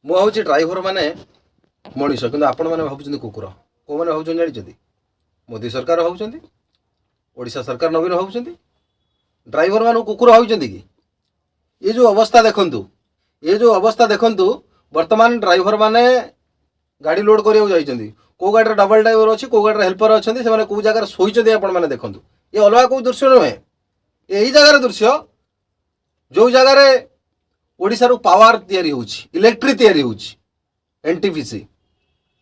मु हूँ ड्राइवर माने मनीष कि आपण मैंने भावुं कुकुर कौ मैंने भावुं जानी मोदी सरकार भावुं ओडिशा सरकार नवीन भावुं ड्राइवर मान कुकुर भावुं कि ये जो अवस्था देखु वर्तमान ड्राइवर माने गाड़ी लोड कर कौ गाड़ी डबल ड्राइवर अच्छी कौ गाड़ी हेल्पर अच्छा से कौ जगह शोचते आपने देखूँ ये अलग कौ दृश्य नुहे यही जगार दृश्य जो जगार ओडिशा पावर तैयारी होची इलेक्ट्रिक तैयारी होची एनटीपीसी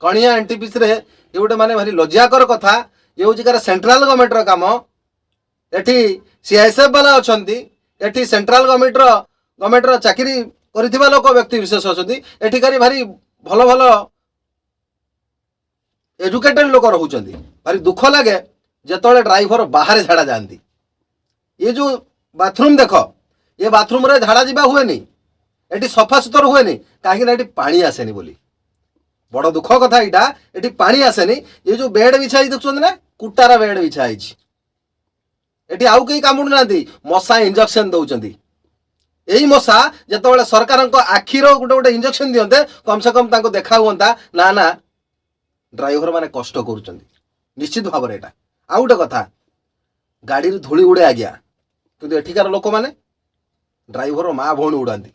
कणिया एनटीपीसी रे ये गोटे माने भारी लज्जाकर कथा ये हूँ कार सेंट्रल गवर्नमेंट काम एटी सीआईएसएफ वाला अच्छा एटी सेंट्रल गवर्नमेंट चाकरी कर लोक व्यक्ति विशेष अच्छा एठिकारी भारी भल भल एजुकेटेड लोक रोचंती भारी दुख लगे जिते ड्राइवर बाहर झाड़ा जाती ये जो बाथरूम देख ये बाथरूम रे झाड़ा जावा हुए एटी सफा सुतर हुए कहीं पानी आसेनी बोली बड़ दुख कथा यहाँ ये पानी आसेनी ये जो बेड बिछाई देखुं ना कुटार बेड बिछाई एटी आउ कहीं कामुड़ ना मशा इंजेक्शन दौरान यही मशा जिते सरकार आखिर गोटे गोटे इंजेक्शन दिंते कम से कम देखा हुआ ना ना ड्राइवर माने कष्ट कर निश्चित भाव में आउ गोटे कथा गाड़ी धूली उड़े आज्ञा किंतु एठिकार लोक मैंने ड्राइवर माँ भौणी उड़ाती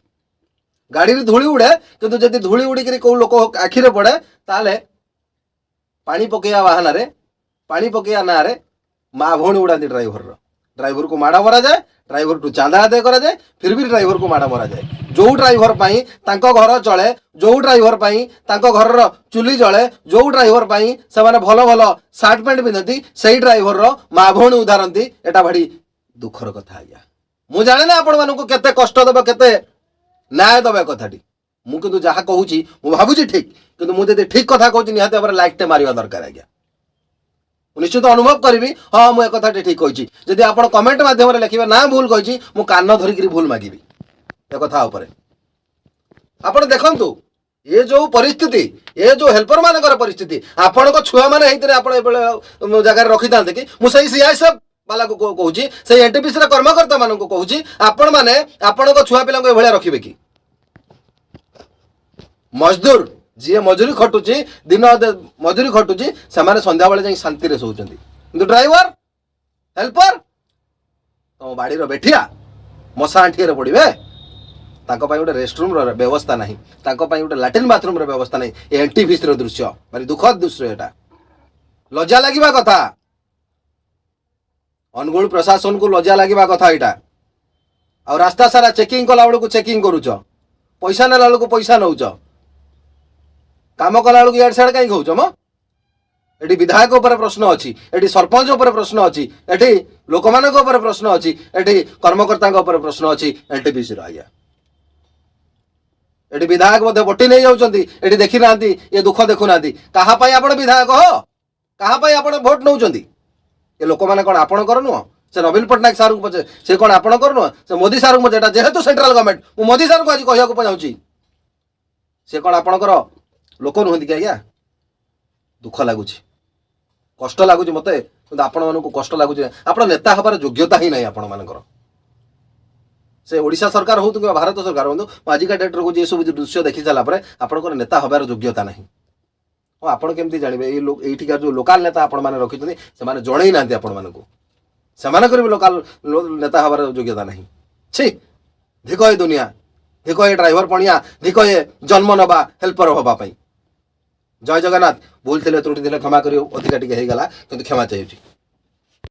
गाड़ी धूली उड़े किंतु जदि धूली उड़िक कौ लोक आखिरे पड़े ताले पानी पकईया बाहाना पानी पकईया ना माँ भौणी उड़ाती ड्राइवर को माड़ा मरा जाए ड्राइवर टू चांदा आदाय करा जाए फिर भी ड्राइवर को माड़ा मरा जाए जो ड्राइवर पाई तांको घर चले जो ड्राइवर पाई तांको घर चुली जले जो ड्राइवर पाई से माने भल भल सार्ट पैंट पिंधती से ड्राइवर माँ भौणी उधारती एटा भारी दुखर कथा आज्ञा मु जाने ना आपण मानू केते कष्ट देव केते न्याय दबे कथाटी मुझे जहाँ कहूँ मुझे भावुँ ठीक किंतु मुझे ठीक कथा कहूँ निहत भाव लाइकटे मारिया दरकार आज्ञा निश्चित अनुभव करी हाँ मुझे कथाटी ठीक कही जदि आप कमेंट मध्यम लिखे ना भूल कही मु कान धरिकी भूल मागिबी ए कथा उपर आपण देखंतु ये जो परिस्थिति ये जो हेल्पर मानकर परिस्थिति आपण छुआ मैंने जगह रखी था कि मुझे सीआईएसएफ वाला को कहूँ से एनटीपीसी कर्मकर्ता मान को कहूँ आपण मैंने आपण छुआ पिला भाया रखिए कि मजदूर जी मजूरी खटुची दिन मजूरी खटुची से संध्या बेले जाई शांति रे सोचंती किंतु ड्राइवर हेल्पर तुम बाड़ीर बेठिया मशा आंठी रे पड़े गोटे रेस्टरूम व्यवस्था नहीं गोटे लाट्रिन बाथरूम व्यवस्था नहीं एनटीपीसी दृश्य भारी दुखद दृश्य यहाँ लज्जा लगे कथा अनुगुल प्रशासन को लज्जा लगे कथा यहाँ आ रास्ता सारा चेकिंग कला बेलू चेकिंग करुच पैसा नेला बेलू पैसा नौच काम कला बेलू इड सियाड़ कहीं कौच म एटी विधायक उपर प्रश्न अच्छी एटी सरपंच उपर प्रश्न अच्छी एटी लोक मान प्रश्न अच्छी एटी कर्मकर्ता उपर प्रश्न अच्छी एनटीपीसी आज्ञा एटी विधायक बटी नहीं जाऊँगी एटी देखी ना ये दुख देखुना कहा आप विधायक हो कहा आप भोट नौ ये लोक मैंने कौन आपणकर नुह से नवीन पट्टनायक सार को पचे से कौन आपणकर नुह से मोदी सार को पचे जेहेतु सेंट्रल गवर्नमेंट मु मोदी सार को आज कहूँ चाहूँगी से कौन आपणकर लोक नुहति कि आज्ञा दुख लगुच कष्ट लगुच मत आपण मानक कष्ट लगुच आप नेता हबार योग्यता ही नहीं आपण मानकर से ओडिशा सरकार हो कि भारत सरकार हो आजिका डेट्रे को सब दृश्य देखी सारापर आपंकर नेता हबार योग्यता नहीं हाँ आपड़ केमती जानवे ये जो लोकाल नेता आपण मैंने रखी से जड़े ना आपण मानक से लोकाल नेता हबार योग्यता नहीं छी धिक ये दुनिया धिक ये ड्राइवर पणिया धिक ये जन्म नवा हेल्पर हाँपाई जय जगन्नाथ भूल थे त्रुटि क्षमा कर अधिका टी होगा कि क्षमा चाहिए।